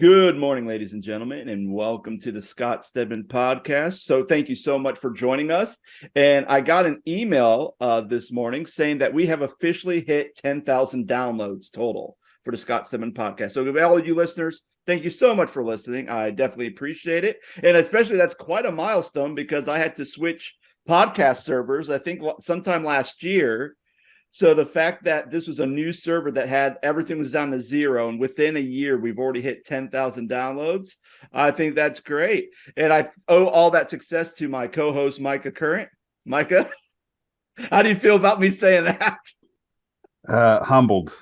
Good morning, ladies and gentlemen, and welcome to the Scott Stedman podcast. So thank you so much for joining us. And I got an email this morning saying that we have officially hit 10,000 downloads total for the Scott Stedman podcast. So to all of you listeners, thank you so much for listening. I definitely appreciate it. And especially that's quite a milestone because I had to switch podcast servers, I think sometime last year. So the fact that this was a new server that had everything was down to zero, and within a year we've already hit 10,000 downloads, I think that's great. And I owe all that success to my co-host Micah Current. Micah, how do you feel about me saying that? Humbled.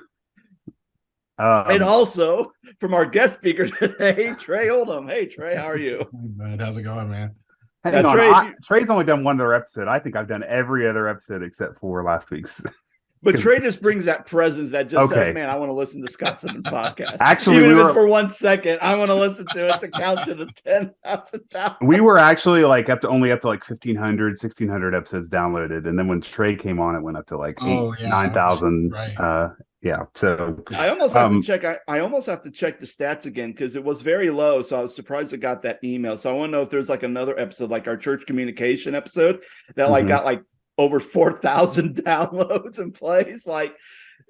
And also from our guest speaker today, Trey Oldham. Hey Trey, how are you? Hey, bud. How's it going, man? Hang on. Trey, Trey's only done one other episode. I think I've done every other episode except for last week's. But Trey just brings that presence that just says, man, I want to listen to Scott Stedman podcast. Actually, even if it's for 1 second, I want to listen to it to count to the 10,000 downloads. We were actually only up to like 1,500, 1,600 episodes downloaded. And then when Trey came on, it went up to like 9,000. Right. Yeah. So I almost have to check. I almost have to check the stats again because it was very low. So I was surprised I got that email. So I want to know if there's like another episode, like our church communication episode that got like over 4,000 downloads and plays. Like,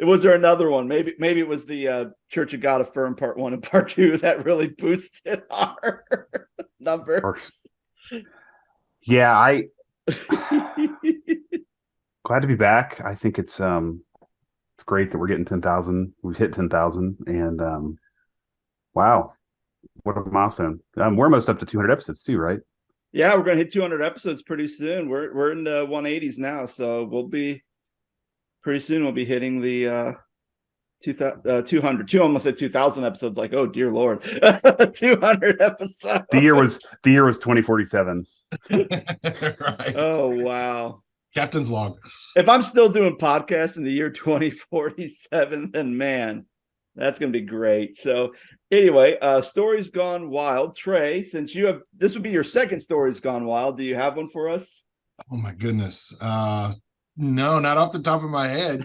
was there another one? Maybe it was the Church of God Affirmed Part 1 and Part 2 that really boosted our number. Yeah, I glad to be back. I think it's great that we're getting 10,000. We've hit 10,000, and wow, what a milestone! We're almost up to 200 episodes too, right? Yeah, we're going to hit 200 episodes pretty soon. We're in the 180s now, so we'll be pretty soon. We'll be hitting the 200. Almost at 2,000 episodes. Like, oh dear Lord, 200 episodes. The year was 2047. Right. Oh wow, Captain's log. If I'm still doing podcasts in the year 2047, then man, that's going to be great. So anyway, Stories Gone Wild. Trey, since this would be your second Stories Gone Wild, do you have one for us? Oh my goodness. No, not off the top of my head.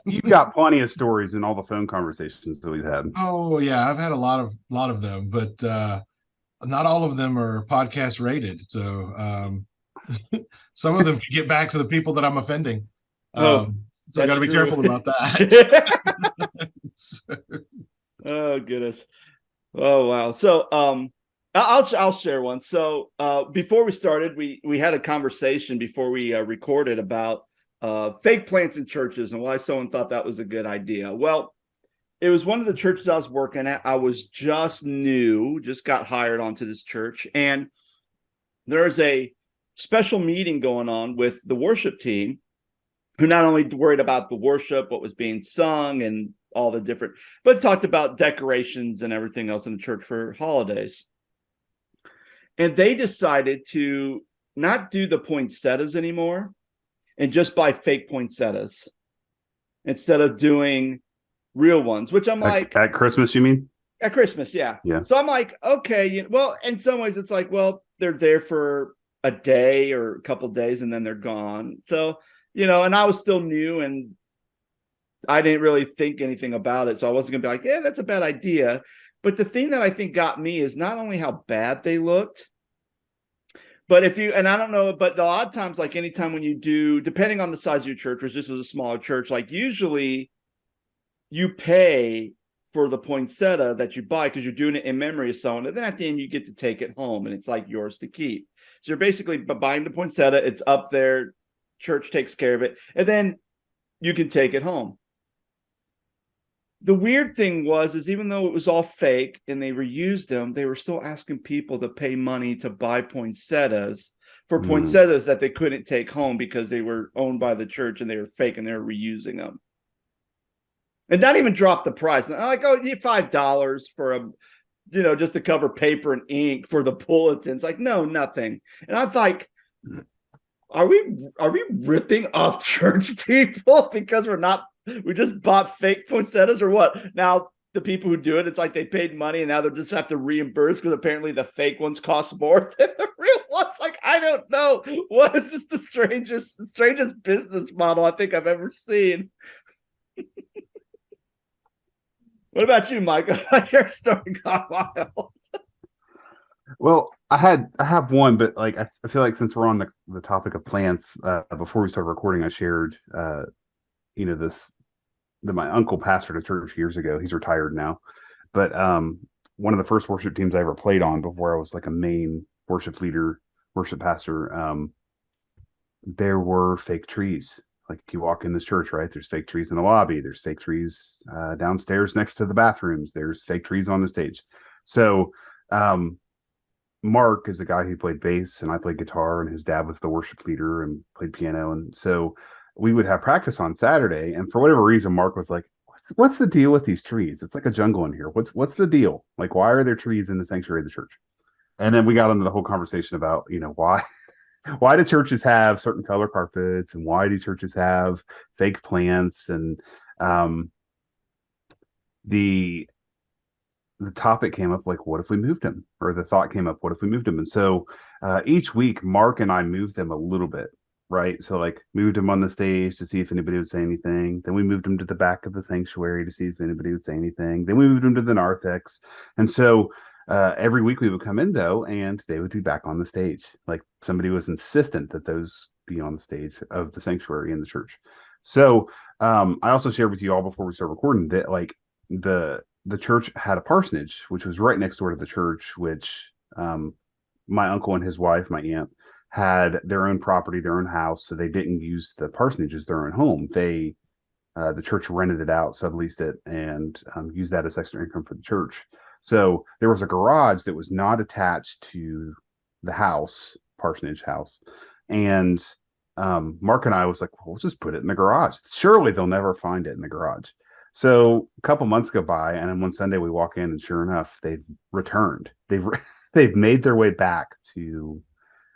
You've got plenty of stories in all the phone conversations that we've had. Oh yeah, I've had a lot of them, but not all of them are podcast rated. So some of them can get back to the people that I'm offending. So I got to be careful about that. Oh goodness. Oh wow. So I'll share one. So before we started, we had a conversation before we recorded about fake plants in churches and why someone thought that was a good idea. Well, it was one of the churches I was working at. I was just got hired onto this church, and there's a special meeting going on with the worship team, who not only worried about the worship, what was being sung and all the different, but talked about decorations and everything else in the church for holidays. And they decided to not do the poinsettias anymore and just buy fake poinsettias instead of doing real ones, which I'm like... At Christmas, you mean? At Christmas, yeah. Yeah. So I'm like, okay, well, in some ways it's like, well, they're there for a day or a couple of days and then they're gone. So, and I was still new and I didn't really think anything about it. So I wasn't going to be like, yeah, that's a bad idea. But the thing that I think got me is not only how bad they looked, but and I don't know, but a lot of times, like anytime when you do, depending on the size of your church, which this was a smaller church, like usually you pay for the poinsettia that you buy because you're doing it in memory of someone. And then at the end, you get to take it home and it's like yours to keep. So you're basically buying the poinsettia. It's up there. Church takes care of it. And then you can take it home. The weird thing is even though it was all fake and they reused them, they were still asking people to pay money to buy poinsettias for poinsettias that they couldn't take home because they were owned by the church and they were fake and they were reusing them. And not even drop the price. And I'm like, oh, you need $5 for just to cover paper and ink for the bulletins. Like, no, nothing. And I'm like, are we ripping off church people because we just bought fake poinsettias or what? Now the people who do it, it's like they paid money and now they just have to reimburse because apparently the fake ones cost more than the real ones. Like, I don't know. What is this the strangest business model I think I've ever seen? What about you, Micah? Your story got wild. Well, I have one, but like I feel like since we're on the topic of plants, before we started recording, I shared this that my uncle pastored a church years ago. He's retired now, but one of the first worship teams I ever played on before I was like a main worship leader, worship pastor, there were fake trees. Like you walk in this church, right? There's fake trees in the lobby. There's fake trees downstairs next to the bathrooms. There's fake trees on the stage. So um, Mark is the guy who played bass and I played guitar, and his dad was the worship leader and played piano. And so we would have practice on Saturday. And for whatever reason, Mark was like, what's the deal with these trees? It's like a jungle in here. What's the deal? Like, why are there trees in the sanctuary of the church? And then we got into the whole conversation about, why do churches have certain color carpets, and why do churches have fake plants? And um, the the topic came up, like, what if we moved him? Or the thought came up, what if we moved him? And so each week, Mark and I moved them a little bit, right? So like moved him on the stage to see if anybody would say anything. Then we moved him to the back of the sanctuary to see if anybody would say anything. Then we moved him to the narthex. And so every week we would come in though, and they would be back on the stage. Like somebody was insistent that those be on the stage of the sanctuary in the church. So I also shared with you all before we start recording that like the church had a parsonage, which was right next door to the church, which my uncle and his wife, my aunt, had their own property, their own house. So they didn't use the parsonage as their own home. The church rented it out, subleased it, and used that as extra income for the church. So there was a garage that was not attached to the house, parsonage house. And Mark and I was like, well, we'll just put it in the garage. Surely they'll never find it in the garage. So a couple months go by, and then one Sunday we walk in, and sure enough, they've returned. They've made their way back to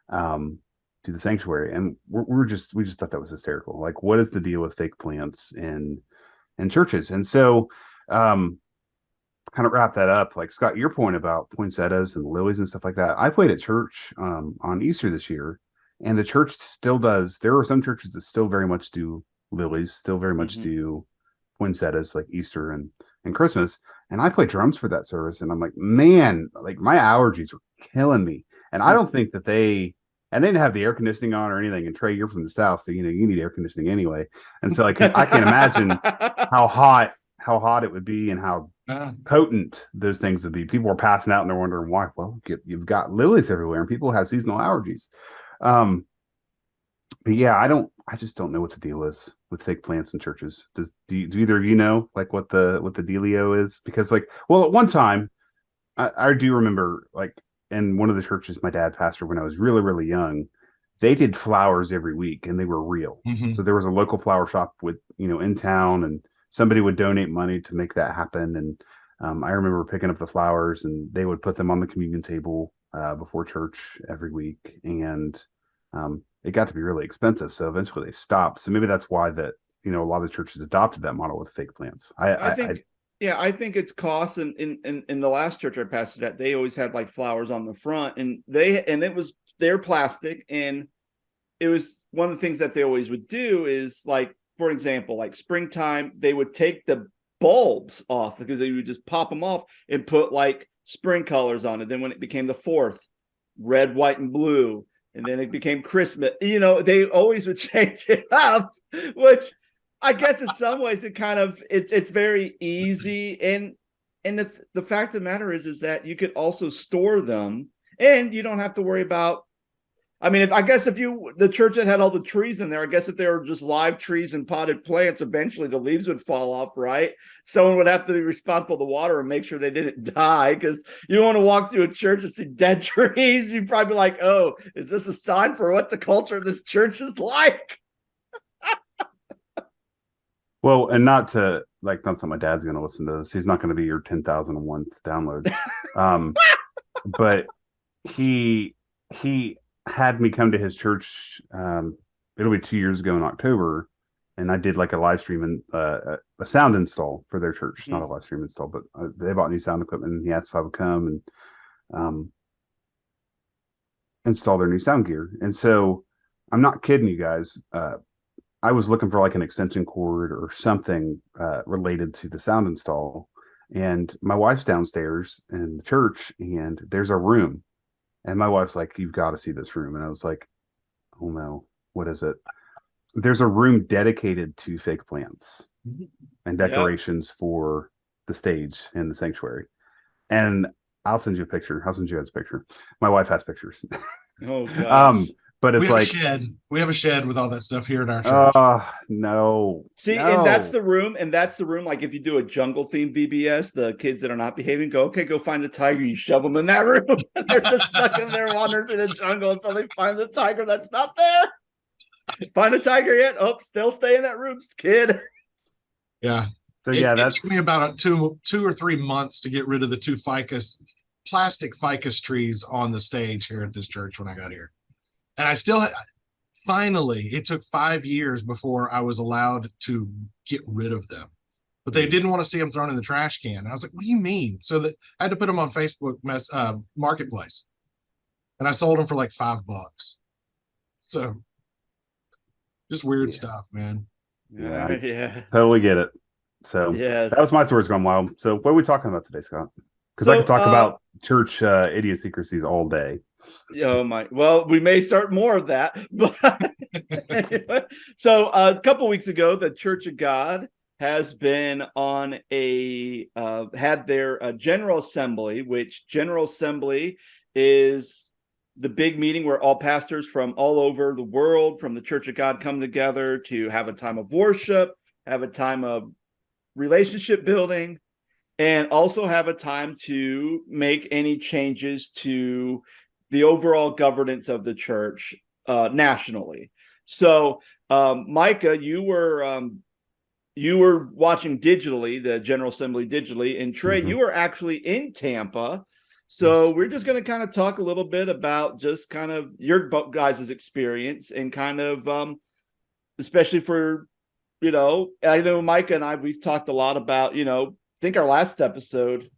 the sanctuary, and we just thought that was hysterical. Like, what is the deal with fake plants in churches? And so, kind of wrap that up. Like Scott, your point about poinsettias and lilies and stuff like that. I played at church on Easter this year, and the church still does. There are some churches that still very much do lilies, still very much do poinsettias, like Easter and Christmas. And I played drums for that service, and I'm like, man, like my allergies were killing me. And I don't think that they didn't have the air conditioning on or anything. And Trey, you're from the South, so you need air conditioning anyway. And so like I can't imagine how hot it would be and how potent those things would be. People were passing out and they're wondering why. Well, you've got lilies everywhere, and people have seasonal allergies. But yeah, I just don't know what the deal is with fake plants in churches. Do either of you know like what the dealio is? Because like, well, at one time I do remember like in one of the churches my dad pastored when I was really, really young, they did flowers every week, and they were real. So there was a local flower shop with, in town, and somebody would donate money to make that happen. And I remember picking up the flowers, and they would put them on the communion table before church every week. And it got to be really expensive. So eventually they stopped. So maybe that's why that, a lot of churches adopted that model with fake plants. I think it's cost. And in the last church I pastored at, they always had like flowers on the front, and they're plastic. And it was one of the things that they always would do is like, for example, like springtime, they would take the bulbs off because they would just pop them off and put like spring colors on it. Then when it became the 4th, red, white, and blue, and then it became Christmas, they always would change it up, which I guess in some ways it's very easy. And the fact of the matter is that you could also store them, and you don't have to worry about, I mean, if the church that had all the trees in there, I guess if they were just live trees and potted plants, eventually the leaves would fall off, right? Someone would have to be responsible to water and make sure they didn't die, because you don't want to walk through a church and see dead trees. You'd probably be like, oh, is this a sign for what the culture of this church is like? Well, and not that my dad's going to listen to this. He's not going to be your 10,001th download. But he had me come to his church. It'll be 2 years ago in October, and I did like a live stream and a sound install for their church. Not a live stream install, but they bought new sound equipment, and he asked if I would come and install their new sound gear. And so I'm not kidding you guys. I was looking for like an extension cord or something related to the sound install, And my wife's downstairs in the church, and there's a room. And my wife's like, "You've got to see this room." And I was like, "Oh no, what is it?" There's a room dedicated to fake plants and decorations for the stage and the sanctuary. And I'll send you a picture. I'll send you guys a picture. My wife has pictures. Oh gosh. But it's like we have a shed with all that stuff here in our church. No. See, no. and that's the room. Like if you do a jungle themed VBS, the kids that are not behaving go find a tiger. You shove them in that room, and they're just stuck in there wandering through the jungle until they find the tiger that's not there. Find a tiger yet? Oh, still stay in that room, kid. Yeah. So it took me about two or 3 months to get rid of the two plastic ficus trees on the stage here at this church when I got here. And I still finally, it took 5 years before I was allowed to get rid of them. But they didn't want to see them thrown in the trash can. And I was like, what do you mean? So that I had to put them on Facebook Marketplace. And I sold them for like $5. So just weird stuff, man. Yeah. Totally get it. So yes. That was my story's gone wild. So what are we talking about today, Scott? Because I could talk about church idiosyncrasies all day. Oh my! Well, we may start more of that. But anyway, so a couple weeks ago, the Church of God has been on had their General Assembly, which General Assembly is the big meeting where all pastors from all over the world, from the Church of God, come together to have a time of worship, have a time of relationship building, and also have a time to make any changes to the overall governance of the church nationally. So, Micah, you were watching digitally, the General Assembly digitally, and Trey, you were actually in Tampa. So we're just going to kind of talk a little bit about just kind of your guys' experience and kind of, especially for, I know Micah and we've talked a lot about, I think our last episode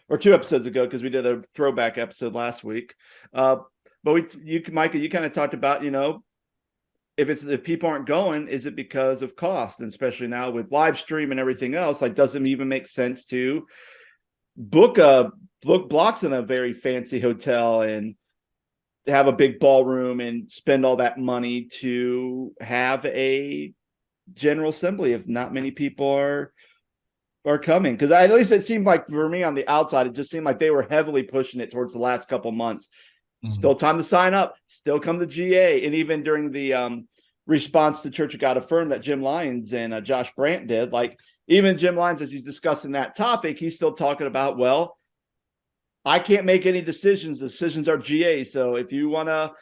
or 2 episodes ago, because we did a throwback episode last week. But Micah, you kind of talked about, if people aren't going, is it because of cost? And especially now with live stream and everything else, like, doesn't even make sense to book blocks in a very fancy hotel and have a big ballroom and spend all that money to have a General Assembly if not many people are coming. Because at least it seemed like for me on the outside, it just seemed like they were heavily pushing it towards the last couple months. Still time to sign up, still come to GA. And even during the response to Church of God Affirmed that Jim Lyons and Josh Brandt did, like even Jim Lyons, as he's discussing that topic, he's still talking about, well, I can't make any decisions. Decisions are GA. So if you want to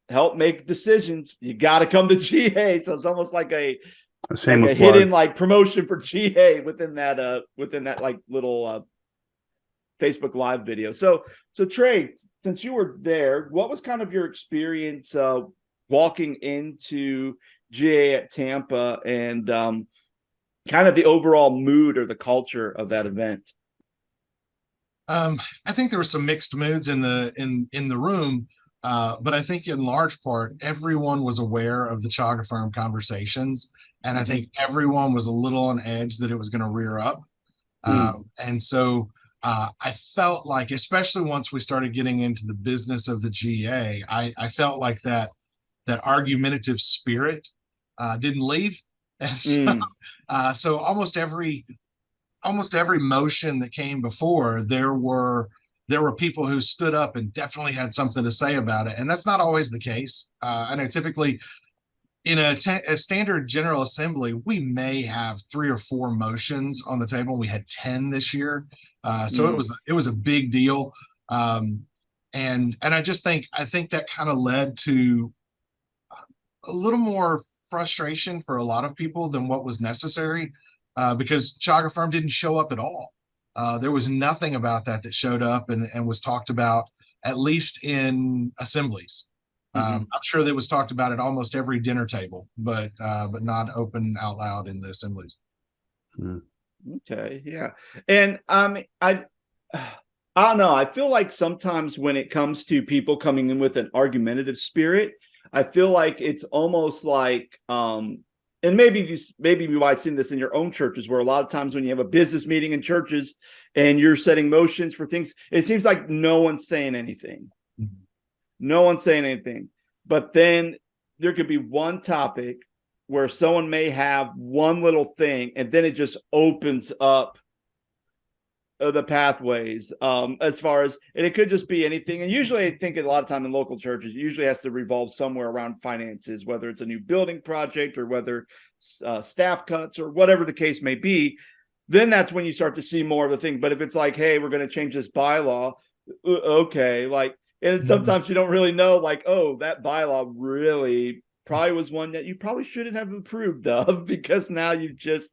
help make decisions, you got to come to GA. So it's almost like a hidden like promotion for GA within that like little Facebook Live video. So Trey, since you were there, what was kind of your experience walking into GA at Tampa and kind of the overall mood or the culture of that event? I think there were some mixed moods in the room, but I think in large part everyone was aware of the Chaga Firm conversations, and I think everyone was a little on edge that it was going to rear up, and so I felt like, especially once we started getting into the business of the GA, I felt like that argumentative spirit didn't leave, and so almost every motion that came before, there were people who stood up and definitely had something to say about it. And that's not always the case. I know typically in a standard General Assembly, we may have 3 or 4 motions on the table. We had 10 this year. So it was a big deal. And I think that kind of led to a little more frustration for a lot of people than what was necessary. Because Chaga Firm didn't show up at all. There was nothing about that showed up and was talked about, at least in assemblies. I'm sure that was talked about at almost every dinner table, but not open out loud in the assemblies. Okay, yeah. And I don't know. I feel like sometimes when it comes to people coming in with an argumentative spirit, I feel like it's almost like and maybe you might have seen this in your own churches, where a lot of times when you have a business meeting in churches and you're setting motions for things, it seems like no one's saying anything. Mm-hmm. No one's saying anything. But then there could be one topic where someone may have one little thing, and then it just opens up the pathways, as far as, and it could just be anything. And usually I think a lot of time in local churches, it usually has to revolve somewhere around finances, whether it's a new building project or whether staff cuts or whatever the case may be. Then that's when you start to see more of the thing. But if it's like, hey, we're going to change this bylaw, okay, like, and sometimes you don't really know, like, oh, that bylaw really probably was one that you probably shouldn't have approved of, because now you've just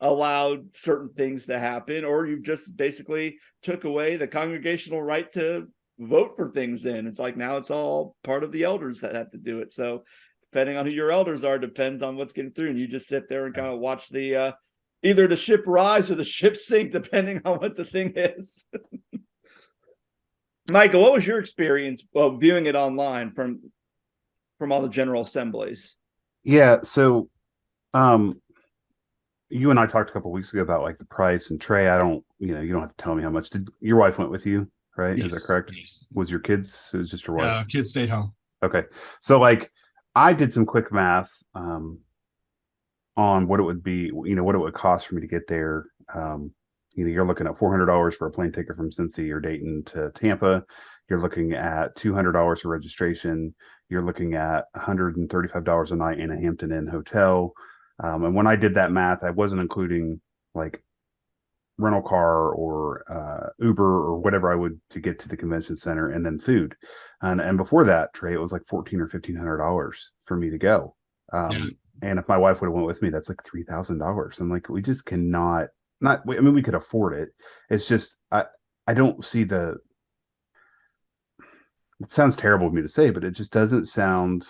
allowed certain things to happen, or you just basically took away the congregational right to vote for things in. It's like, now it's all part of the elders that have to do it. So depending on who your elders are, depends on what's getting through. And you just sit there and kind of watch the either the ship rise or the ship sink, depending on what the thing is. Micah, what was your experience viewing it online from all the general assemblies? Yeah, so you and I talked a couple of weeks ago about like the price, and Trey, you don't have to tell me how much. Did your wife went with you, right? Yes, is that correct? Yes. Was your kids? It was just your wife? Kids stayed home. Okay. So like I did some quick math on what it would be, what it would cost for me to get there. You're looking at $400 for a plane ticket from Cincy or Dayton to Tampa. You're looking at $200 for registration. You're looking at $135 a night in a Hampton Inn hotel. And when I did that math, I wasn't including like rental car or Uber or whatever I would to get to the convention center, and then food. And before that, Trey, it was like $1,400 or $1,500 for me to go. And if my wife would have went with me, that's like $3,000. I'm like, we just cannot. We could afford it. It's just I don't see it sounds terrible of me to say, but it just doesn't sound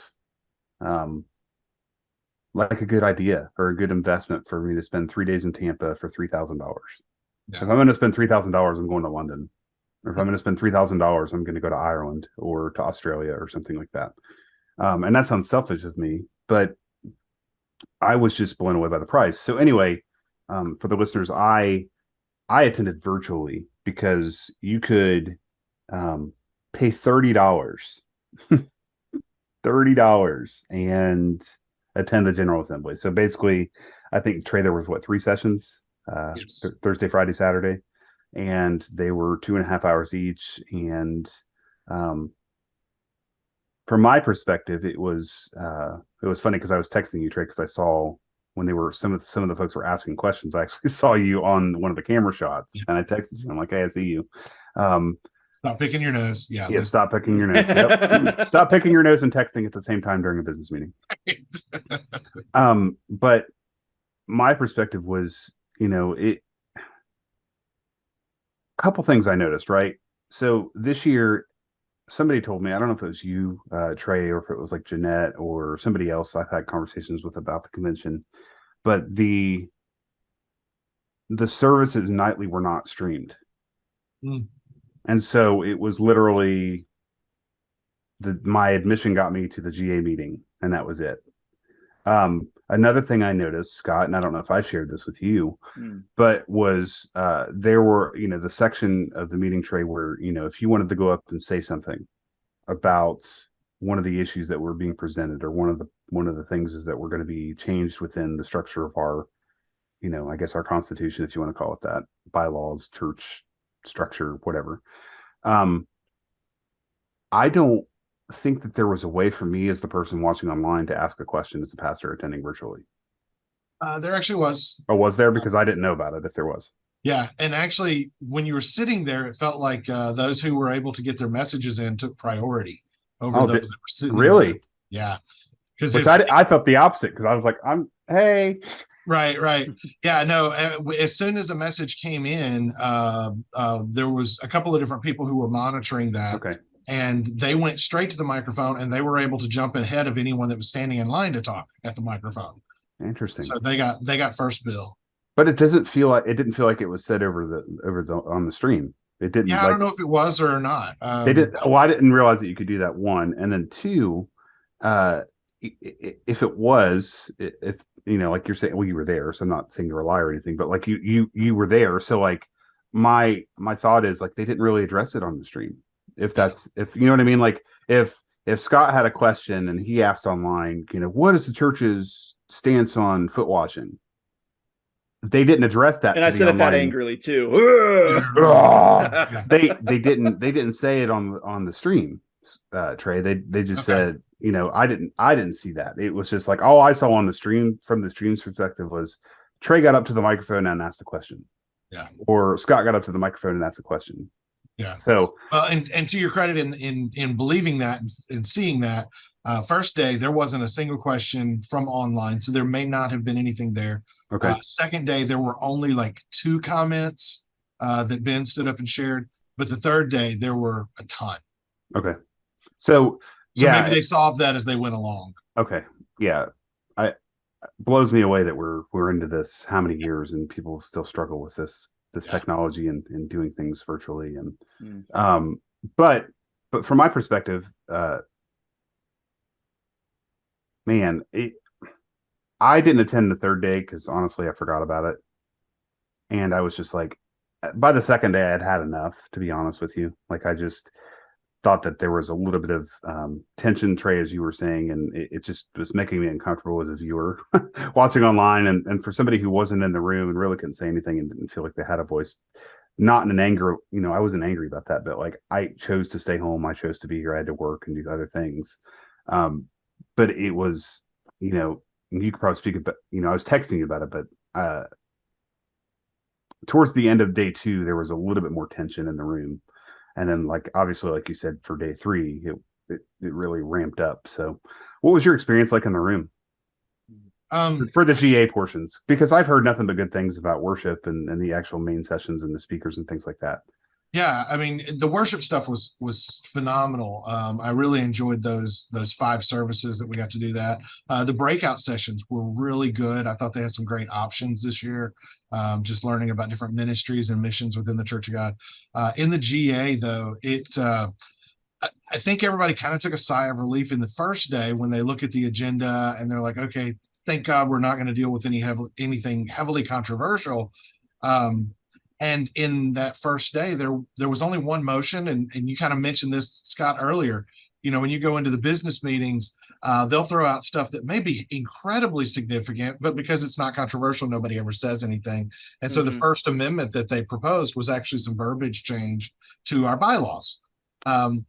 like a good idea or a good investment for me to spend 3 days in Tampa for $3,000. Yeah. If I'm going to spend $3,000, I'm going to London. Or if I'm going to spend $3,000, I'm going to go to Ireland or to Australia or something like that. And that sounds selfish of me, but I was just blown away by the price. So anyway, for the listeners, I attended virtually because you could pay $30 and attend the General Assembly. So basically, I think, Trey, there was 3 sessions? Yes. Thursday, Friday, Saturday, and they were 2.5 hours each. And from my perspective, it was funny because I was texting you, Trey, because I saw when they were some of the folks were asking questions. I actually saw you on one of the camera shots, and I texted you. I'm like, hey, I see you. Stop picking your nose. Yeah. Stop picking your nose. Yep. Stop picking your nose and texting at the same time during a business meeting. But my perspective was, a couple things I noticed, right? So this year, somebody told me, I don't know if it was you, Trey, or if it was like Jeanette or somebody else I've had conversations with about the convention, but the services nightly were not streamed. And so it was literally my admission got me to the GA meeting, and that was it. Another thing I noticed, Scott, and I don't know if I shared this with you, but was there were, the section of the meeting, Trey, where, if you wanted to go up and say something about one of the issues that were being presented, or one of the things is that we're going to be changed within the structure of our, I guess our Constitution, if you want to call it that, bylaws, church structure, whatever. I don't think that there was a way for me as the person watching online to ask a question as a pastor attending virtually. There actually was. Oh, was there? Because I didn't know about it if there was. Yeah. And actually, when you were sitting there, it felt like those who were able to get their messages in took priority over those that were sitting really? There. Yeah. Because I felt the opposite, because I was like, hey. Right. Yeah, no, as soon as the message came in, there was a couple of different people who were monitoring that. Okay. And they went straight to the microphone, and they were able to jump ahead of anyone that was standing in line to talk at the microphone. Interesting. So they got first bill. But it didn't feel like it was said over on the stream. It didn't. Yeah, I don't know if it was or not. They did. Well, I didn't realize that you could do that, one, and then two. If it was, if like you're saying, well, you were there, so I'm not saying you're a liar or anything, but like you were there. So like my thought is like they didn't really address it on the stream. If you know what I mean, like if Scott had a question and he asked online, what is the church's stance on foot washing? They didn't address that And to I the said it that online. angrily too. They didn't say it on the stream, Trey. They just said, I didn't see that. It was just like all I saw on the stream from the stream's perspective was Trey got up to the microphone and asked a question. Yeah. Or Scott got up to the microphone and asked a question. Yeah. So and to your credit in believing that and seeing that, first day there wasn't a single question from online, so there may not have been anything there. okay. Second day there were only like 2 comments that Ben stood up and shared, but the third day there were a ton. Okay. So yeah, maybe they solved that as they went along. Okay. Yeah. Blows me away that we're into this how many years and people still struggle with this technology and doing things virtually and but from my perspective, man, I didn't attend the third day because honestly I forgot about it, and I was just like, by the second day I had enough, to be honest with you. Like I just thought that there was a little bit of tension, Trey, as you were saying, and it just was making me uncomfortable as a viewer watching online. And for somebody who wasn't in the room and really couldn't say anything and didn't feel like they had a voice, not in an anger, I wasn't angry about that, but like I chose to stay home. I chose to be here. I had to work and do other things. But it was, you could probably speak about, I was texting you about it, but towards the end of day 2, there was a little bit more tension in the room. And then, like, obviously, like you said, for day 3, it really ramped up. So what was your experience like in the room for the GA portions? Because I've heard nothing but good things about worship and the actual main sessions and the speakers and things like that. Yeah, I mean, the worship stuff was phenomenal. I really enjoyed those 5 services that we got to do that. The breakout sessions were really good. I thought they had some great options this year, just learning about different ministries and missions within the Church of God. In the GA, though, I think everybody kind of took a sigh of relief in the first day when they look at the agenda and they're like, okay, thank God we're not going to deal with anything heavily controversial. And in that first day, there was only one motion, and you kind of mentioned this, Scott, earlier. When you go into the business meetings, they'll throw out stuff that may be incredibly significant, but because it's not controversial, nobody ever says anything. And so the first amendment that they proposed was actually some verbiage change to our bylaws. They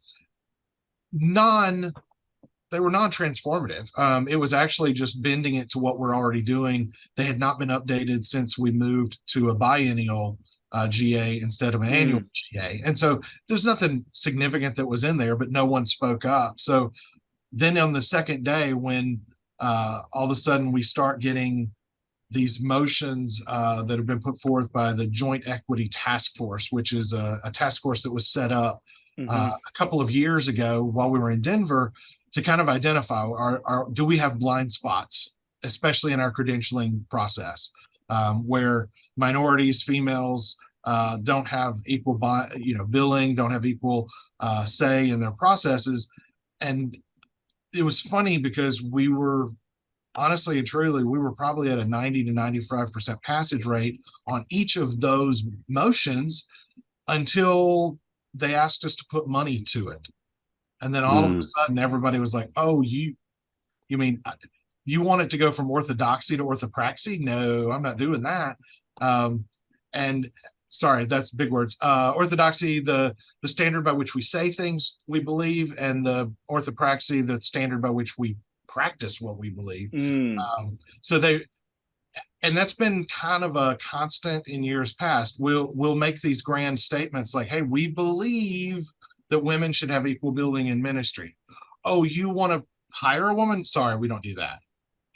were non-transformative. It was actually just bending it to what we're already doing. They had not been updated since we moved to a biennial GA instead of an annual GA. And so there's nothing significant that was in there, but no one spoke up. So then on the second day, when all of a sudden we start getting these motions that have been put forth by the Joint Equity Task Force, which is a task force that was set up a couple of years ago while we were in Denver to kind of identify do we have blind spots, especially in our credentialing process, where minorities, females don't have equal, billing, don't have equal say in their processes. And it was funny because we were honestly and truly, we were probably at a 90 to 95% passage rate on each of those motions until they asked us to put money to it. And then all of a sudden, everybody was like, oh, you mean you want it to go from orthodoxy to orthopraxy? No, I'm not doing that. And sorry, that's big words. Orthodoxy, the standard by which we say things we believe, and the orthopraxy, the standard by which we practice what we believe. And that's been kind of a constant in years past. We'll make these grand statements like, hey, we believe that women should have equal billing in ministry. Oh, you want to hire a woman? Sorry, we don't do that.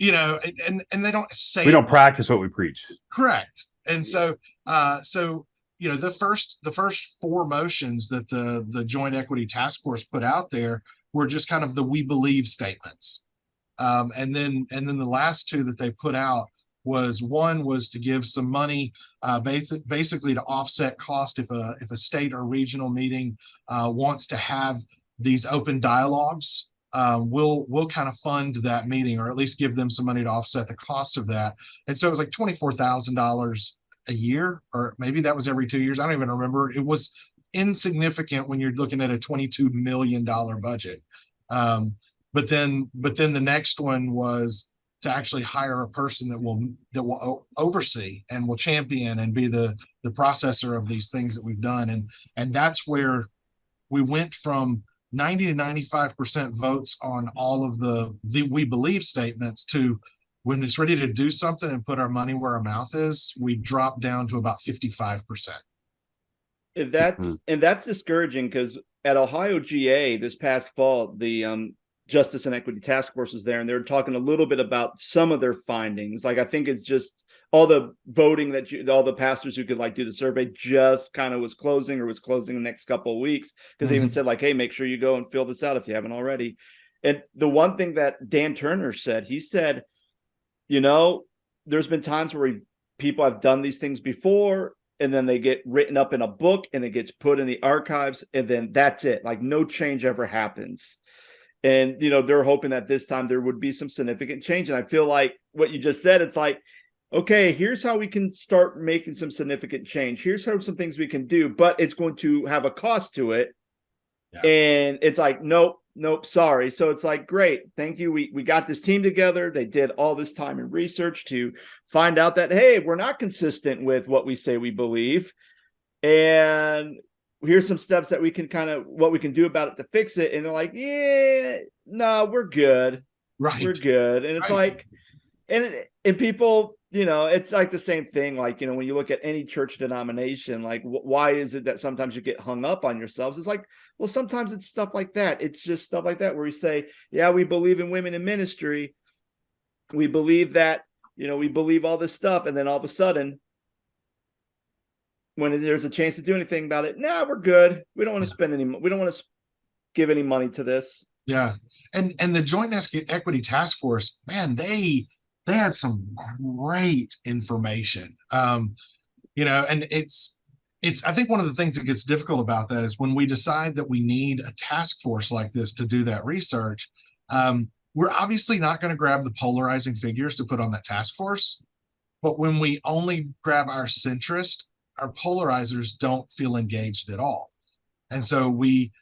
And they don't say we don't practice what we preach. Correct. And so the first 4 motions that the Joint Equity Task Force put out there were just kind of the we believe statements. And then the last 2 that they put out was to give some money basically to offset cost if a state or regional meeting wants to have these open dialogues we'll kind of fund that meeting, or at least give them some money to offset the cost of that. And so it was like $24,000 a year, or maybe that was every 2 years. I don't even remember. It was insignificant when you're looking at a $22 million budget. But then the next one was to actually hire a person that will oversee and will champion and be the processor of these things that we've done. And that's where we went from 90 to 95% votes on all of the we believe statements to, when it's ready to do something and put our money where our mouth is, we drop down to about 55%. That's discouraging, because at Ohio GA this past fall, the Justice and Equity Task Force was there, and they were talking a little bit about some of their findings. Like, I think it's just all the voting all the pastors who could like do the survey just kind of was closing the next couple of weeks, because they even said like, hey, make sure you go and fill this out if you haven't already. And the one thing that Dan Turner said, he said, there's been times where people have done these things before, and then they get written up in a book and it gets put in the archives, and then that's it. Like, no change ever happens. And, they're hoping that this time there would be some significant change. And I feel like what you just said, it's like, okay, here's how we can start making some significant change. Here's how some things we can do, but it's going to have a cost to it. Yeah. And it's like, nope, sorry. So it's like, great, thank you. We got this team together. They did all this time and research to find out that, hey, we're not consistent with what we say we believe. And here's some steps that we can what we can do about it to fix it. And they're like, yeah, no, we're good. Right. We're good. And it's like, and people, it's like the same thing. Like, when you look at any church denomination, like, why is it that sometimes you get hung up on yourselves? It's like, well, sometimes it's stuff like that. It's just stuff like that where we say, yeah, we believe in women in ministry. We believe that, we believe all this stuff. And then all of a sudden, when there's a chance to do anything about it, we're good. We don't want to spend we don't want to give any money to this. Yeah. And the Joint Equity Task Force, man, they had some great information. And it's I think one of the things that gets difficult about that is when we decide that we need a task force like this to do that research, we're obviously not going to grab the polarizing figures to put on that task force. But when we only grab our centrist, our polarizers don't feel engaged at all. And so we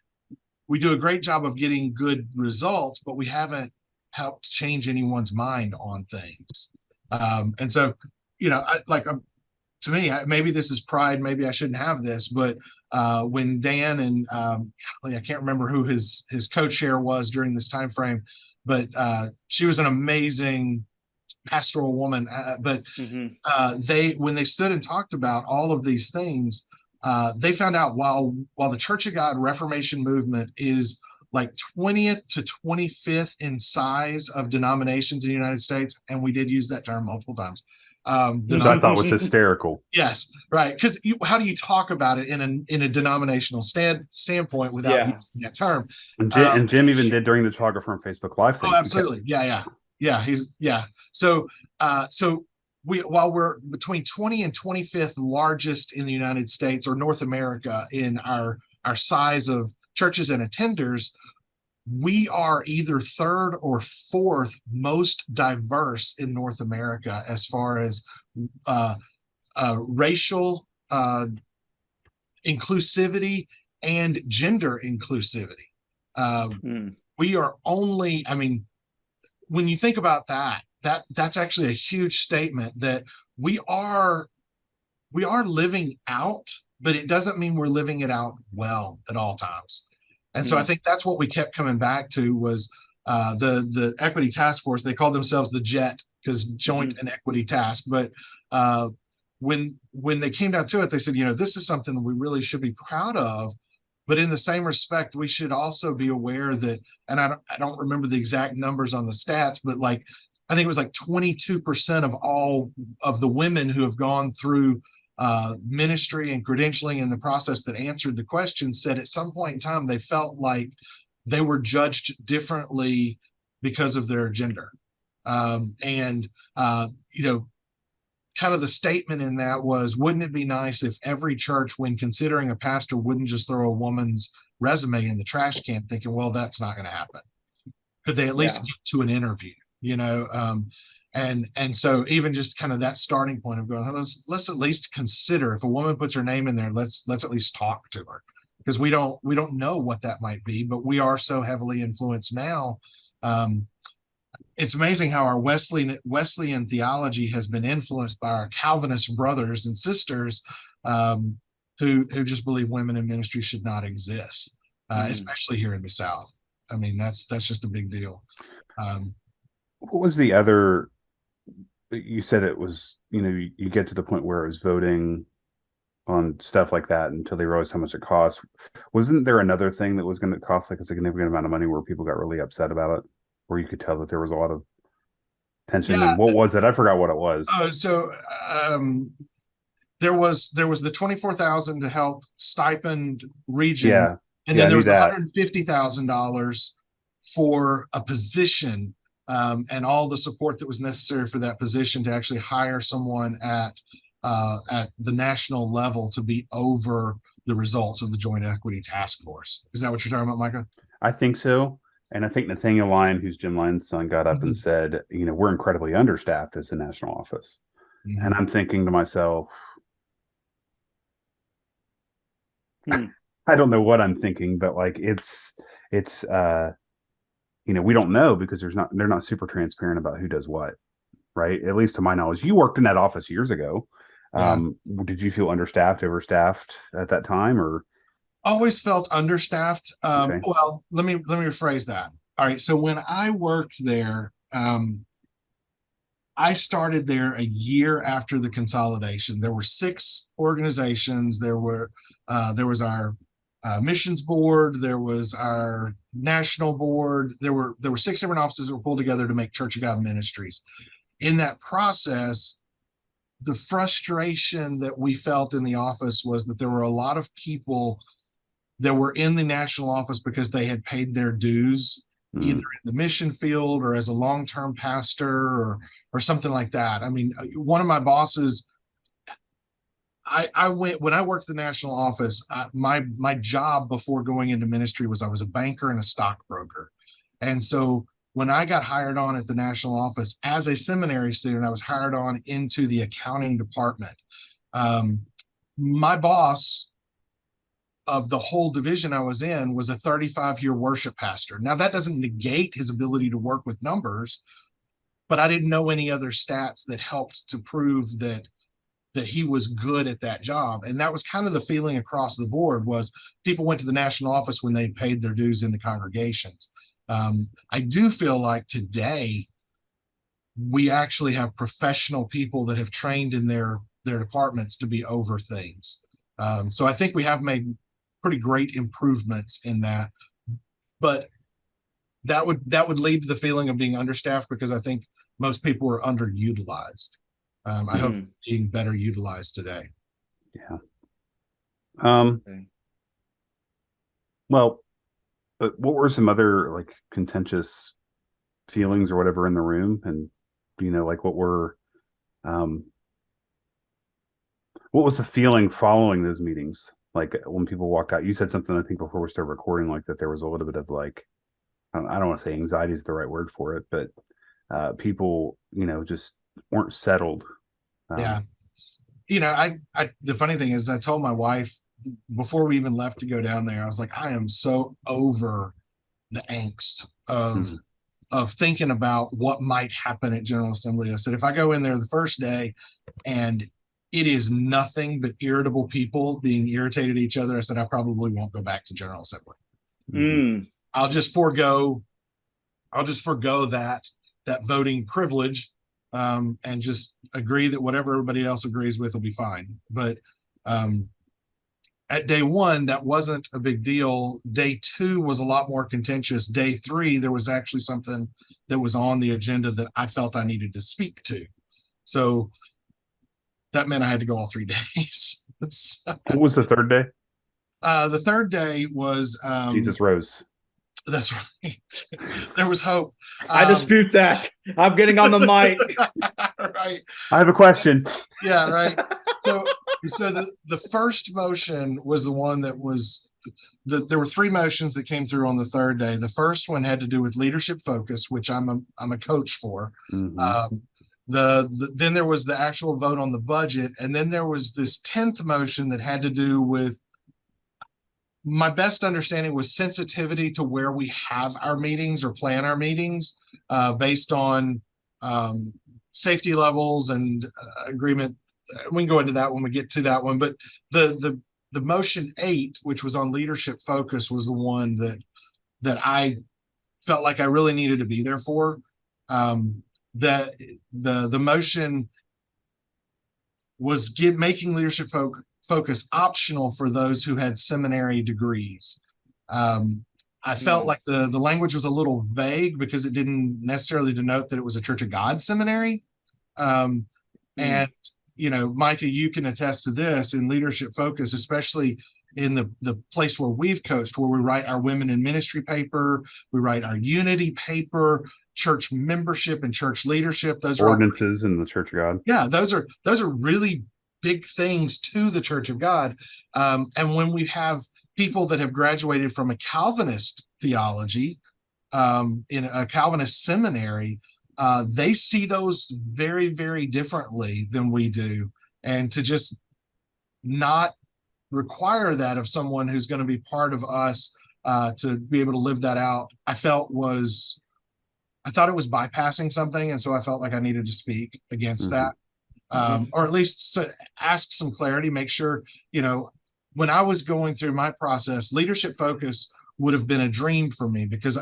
do a great job of getting good results, but we haven't helped change anyone's mind on things. And so, to me, maybe this is pride, maybe I shouldn't have this, but when Dan and I can't remember who his co-chair was during this time frame, but she was an amazing pastoral woman, but when they stood and talked about all of these things, they found out while the Church of God Reformation movement is like 20th to 25th in size of denominations in the United States, and we did use that term multiple times. Which I thought was hysterical. Yes, right. Because how do you talk about it in a denominational standpoint without using that term? And Jim even did during the Chogger Firm Facebook Live thing. Oh, absolutely. Yeah. So while we're between 20 and 25th largest in the United States or North America in our size of churches and attenders, we are either third or fourth most diverse in North America as far as racial inclusivity and gender inclusivity. We are only, when you think about that's actually a huge statement that we are living out, but it doesn't mean we're living it out well at all times. And so I think that's what we kept coming back to was the Equity Task Force. They called themselves the JET because Joint and Equity Task. But when they came down to it, they said, this is something that we really should be proud of. But in the same respect, we should also be aware that, and I don't remember the exact numbers on the stats, but I think it was 22% of all of the women who have gone through ministry and credentialing in the process that answered the question said at some point in time they felt like they were judged differently because of their gender. Kind of the statement in that was, wouldn't it be nice if every church, when considering a pastor, wouldn't just throw a woman's resume in the trash can thinking, well, that's not going to happen. Could they at least get to an interview? And so even just kind of that starting point of going, let's at least consider, if a woman puts her name in there, let's at least talk to her, because we don't know what that might be, but we are so heavily influenced now. It's amazing how our Wesleyan theology has been influenced by our Calvinist brothers and sisters, who just believe women in ministry should not exist, especially here in the South. I mean, that's just a big deal. What was the other? You said it was, you get to the point where it was voting on stuff like that until they realized how much it cost. Wasn't there another thing that was going to cost like a significant amount of money where people got really upset about it, where you could tell that there was a lot of tension? Yeah. And what was it? I forgot what it was. There was the 24,000 to help stipend region. Yeah. And then there was $150,000 for a position, and all the support that was necessary for that position to actually hire someone at the national level to be over the results of the Joint Equity Task Force. Is that what you're talking about, Micah? I think so. And I think Nathaniel Lyon, who's Jim Lyon's son, got up and said, we're incredibly understaffed as a national office. And I'm thinking to myself, I don't know what I'm thinking, but like it's we don't know, because they're not super transparent about who does what, right? At least to my knowledge. You worked in that office years ago. Yeah. Did you feel understaffed, overstaffed at that time, or? Always felt understaffed. Okay. Well, let me rephrase that. All right. So when I worked there, I started there a year after the consolidation. There were 6 organizations. There was our missions board. There was our national board. There were 6 different offices that were pulled together to make Church of God Ministries. In that process, the frustration that we felt in the office was that there were a lot of people that were in the national office because they had paid their dues, either in the mission field or as a long-term pastor or something like that. I mean, one of my bosses, when I worked the national office, my job before going into ministry was I was a banker and a stockbroker. And so when I got hired on at the national office as a seminary student, I was hired on into the accounting department. My boss of the whole division I was in was a 35-year worship pastor. Now, that doesn't negate his ability to work with numbers, but I didn't know any other stats that helped to prove that he was good at that job. And that was kind of the feeling across the board, was people went to the national office when they paid their dues in the congregations. I do feel like today we actually have professional people that have trained in their departments to be over things. So I think we have made pretty great improvements in that, but that would lead to the feeling of being understaffed, because I think most people are underutilized. I hope it's being better utilized today. Yeah. Well, what were some other like contentious feelings or whatever in the room? And like what was the feeling following those meetings? Like when people walked out, you said something, I think, before we started recording, like that there was a little bit of like, I don't want to say anxiety is the right word for it, but people, just weren't settled. Yeah. The funny thing is, I told my wife before we even left to go down there, I was like, I am so over the angst of thinking about what might happen at General Assembly. I said, if I go in there the first day and it is nothing but irritable people being irritated at each other, I said, I probably won't go back to General Assembly. I'll just forego that voting privilege, and just agree that whatever everybody else agrees with will be fine. But at day 1, that wasn't a big deal. Day 2 was a lot more contentious. Day 3, there was actually something that was on the agenda that I felt I needed to speak to. So that meant I had to go all 3 days. What was the third day? The third day was Jesus rose. That's right. There was hope. I dispute that. I'm getting on the mic. Right. I have a question. Yeah, right. So the first motion was the one that was there were three motions that came through on the third day. The first one had to do with leadership focus, which I'm a coach for. Mm-hmm. Then there was the actual vote on the budget, and then there was this 10th motion that had to do with, my best understanding was sensitivity to where we have our meetings or plan our meetings based on safety levels and agreement. We can go into that when we get to that one, but the motion 8, which was on leadership focus, was the one that I felt like I really needed to be there for. The motion was making leadership focus optional for those who had seminary degrees. I felt like the language was a little vague because it didn't necessarily denote that it was a Church of God seminary. And, you know, Micah, you can attest to this in leadership focus, especially in the place where we've coached, where we write our women in ministry paper, we write our unity paper, church membership and church leadership. Those ordinances in the Church of God. Yeah, those are really big things to the Church of God. And when we have people that have graduated from a Calvinist theology in a Calvinist seminary, they see those very, very differently than we do. And to just not require that of someone who's going to be part of us to be able to live that out, I thought it was bypassing something. And so I felt like I needed to speak against that. Or at least ask some clarity, make sure, you know, when I was going through my process, leadership focus would have been a dream for me, because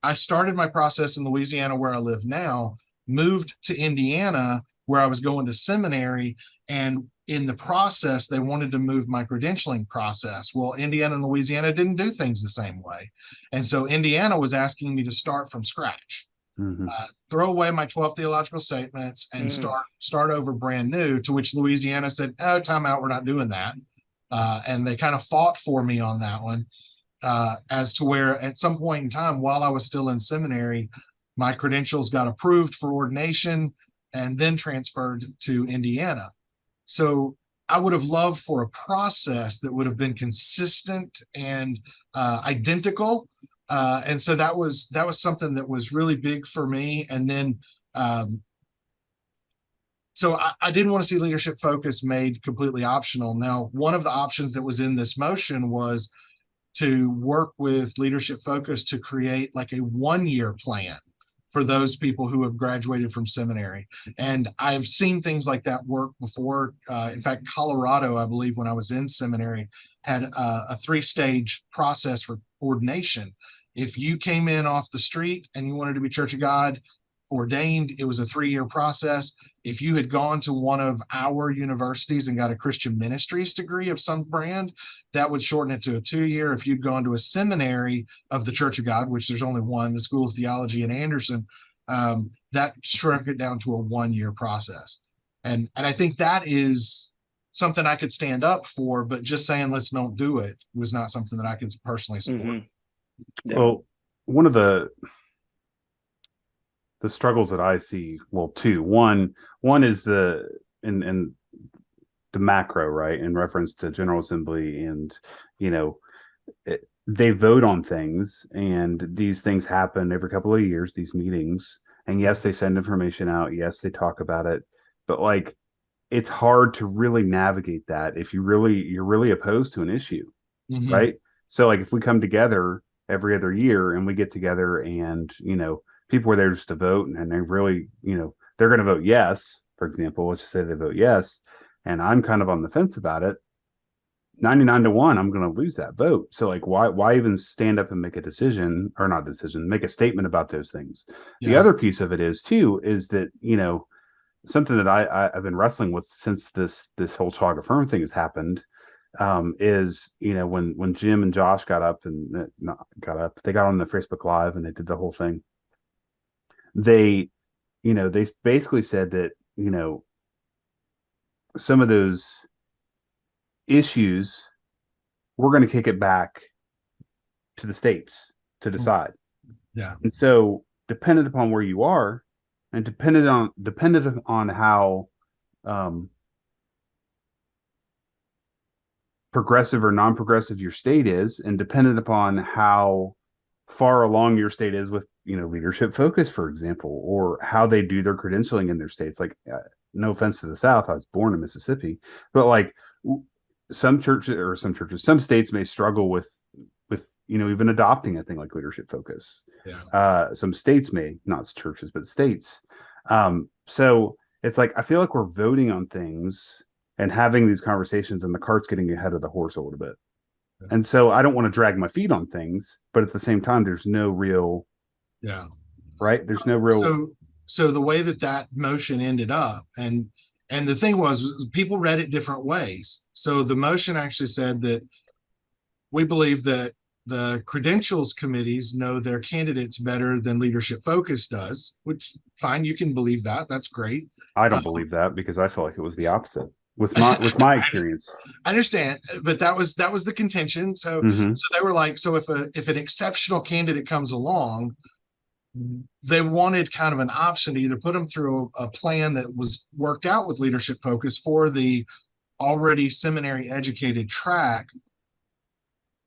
I started my process in Louisiana, where I live now, moved to Indiana, where I was going to seminary, and in the process, they wanted to move my credentialing process. Well, Indiana and Louisiana didn't do things the same way. And so Indiana was asking me to start from scratch. Throw away my 12 theological statements and start over brand new, to which Louisiana said, oh, time out, we're not doing that. And they kind of fought for me on that one, as to where at some point in time, while I was still in seminary, my credentials got approved for ordination and then transferred to Indiana. So I would have loved for a process that would have been consistent and identical. And so that was something that was really big for me. And then, so I didn't want to see leadership focus made completely optional. Now, one of the options that was in this motion was to work with leadership focus to create like a 1-year plan for those people who have graduated from seminary. And I've seen things like that work before. In fact, Colorado, I believe, when I was in seminary, had a 3-stage process for ordination. If you came in off the street and you wanted to be Church of God ordained, it was a 3-year process. If you had gone to one of our universities and got a Christian ministries degree of some brand, that would shorten it to a 2-year. If you'd gone to a seminary of the Church of God, which there's only one, the School of Theology in Anderson, that shrunk it down to a 1-year process. And I think that is something I could stand up for, but just saying let's don't do it was not something that I could personally support. Yeah. Well, one of the struggles that I see, well, two. One is in the macro, right, in reference to General Assembly, and you know, they vote on things, and these things happen every couple of years, these meetings, and yes, they send information out, yes, they talk about it, but like, it's hard to really navigate that if you're really opposed to an issue, right? So like, if we come together every other year and we get together and, you know, people are there just to vote, and they really, you know, they're going to vote yes, for example, let's just say they vote yes, and I'm kind of on the fence about it, 99-1, I'm going to lose that vote. So like, why even stand up and make a decision, or not decision, make a statement about those things? Yeah. The other piece of it is that, you know, something that I've been wrestling with since this whole Chicago Affirm thing has happened, is, you know, when Jim and Josh they got on the Facebook Live and they did the whole thing. They basically said that, you know, some of those issues, we're going to kick it back to the states to decide. Yeah. And so, dependent upon where you are, and dependent on how progressive or non-progressive your state is, and dependent upon how far along your state is with, leadership focus, for example, or how they do their credentialing in their states. Like, no offense to the South, I was born in Mississippi, but like some states may struggle with even adopting a thing like leadership focus. Yeah. Some states may, not churches, but states. So it's like I feel like we're voting on things and having these conversations, and the cart's getting ahead of the horse a little bit. Yeah. And so I don't want to drag my feet on things, but at the same time, there's no real, right? There's no real. So the way that motion ended up, and the thing was, people read it different ways. So the motion actually said that we believe that the credentials committees know their candidates better than leadership focus does, which fine, you can believe that. That's great. I don't believe that, because I felt like it was the opposite with my experience. I understand, but that was the contention. So so they were like, so if an exceptional candidate comes along, they wanted kind of an option to either put them through a plan that was worked out with leadership focus for the already seminary educated track,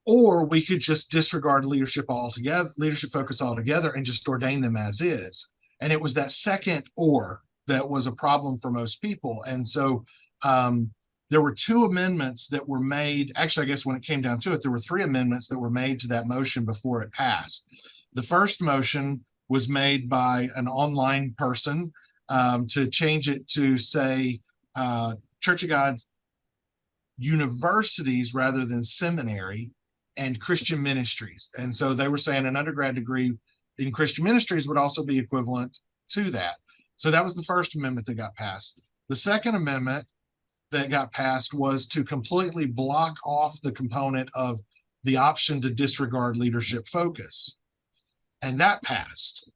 or we could just disregard leadership focus altogether, and just ordain them as is. And it was that second or that was a problem for most people. And so there were two amendments that were made. Actually, I guess when it came down to it, there were three amendments that were made to that motion before it passed. The first motion was made by an online person to change it to say Church of God universities rather than seminary, and Christian ministries. And so they were saying an undergrad degree in Christian ministries would also be equivalent to that. So that was the first amendment that got passed. The second amendment that got passed was to completely block off the component of the option to disregard leadership focus. And that passed.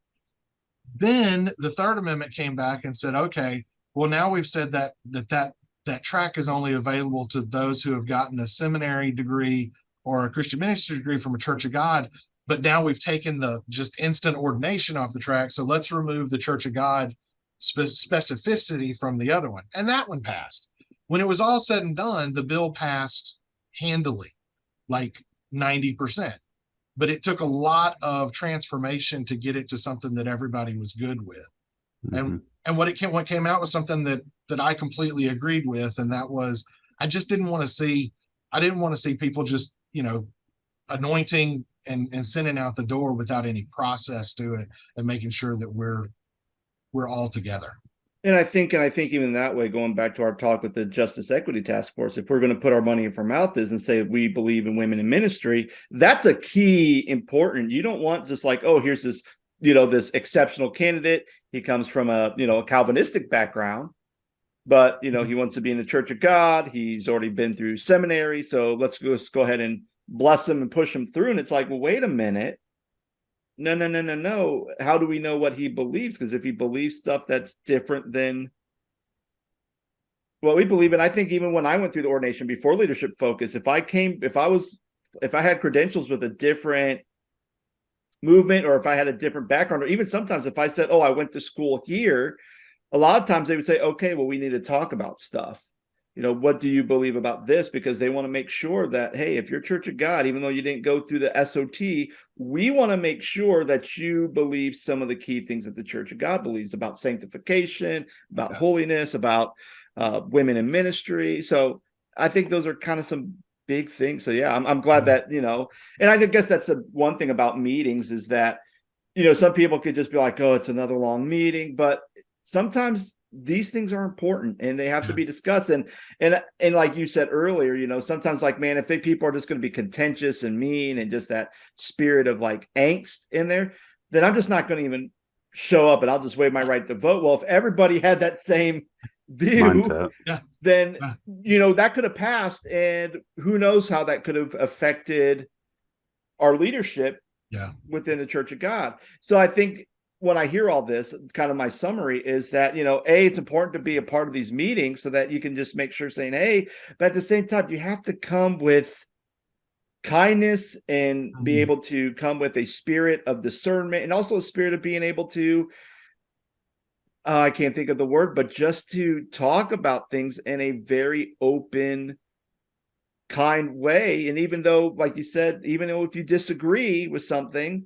Then the third amendment came back and said, okay, well, now we've said that track is only available to those who have gotten a seminary degree or a Christian ministry degree from a Church of God. But now we've taken the just instant ordination off the track. So let's remove the Church of God specificity from the other one. And that one passed. When it was all said and done, the bill passed handily, like 90%. But it took a lot of transformation to get it to something that everybody was good with. And what came out was something that I completely agreed with. And that was, I didn't want to see people just, anointing and sending out the door without any process to it, and making sure that we're all together. And I think even that way, going back to our talk with the Justice Equity Task Force, if we're going to put our money where our mouth is and say we believe in women in ministry, that's a key important. You don't want just like, oh, here's this, this exceptional candidate. He comes from a Calvinistic background, but he wants to be in the Church of God. He's already been through seminary, so let's go ahead and bless him and push him through. And it's like, well, wait a minute. No. How do we know what he believes? Because if he believes stuff that's different than what we believe in, I think even when I went through the ordination before leadership focus, if I had credentials with a different movement, or if I had a different background, or even sometimes if I said, oh, I went to school here, a lot of times they would say, okay, well, we need to talk about stuff. What do you believe about this? Because they want to make sure that, hey, if you're Church of God, even though you didn't go through the SOT, we want to make sure that you believe some of the key things that the Church of God believes about sanctification, about holiness, about women in ministry. So I think those are kind of some big things. So yeah, I'm glad that, and I guess that's the one thing about meetings is that, some people could just be like, oh, it's another long meeting, but sometimes these things are important and they have to be discussed. And like you said earlier, sometimes like, man, if people are just going to be contentious and mean and just that spirit of like angst in there, then I'm just not going to even show up and I'll just waive my right to vote. Well, if everybody had that same view, then, that could have passed, and who knows how that could have affected our leadership within the Church of God. So I think when I hear all this, kind of my summary is that, it's important to be a part of these meetings so that you can just make sure saying, hey, but at the same time, you have to come with kindness and be able to come with a spirit of discernment, and also a spirit of being able to, I can't think of the word, but just to talk about things in a very open kind way. And even though, like you said, even though if you disagree with something,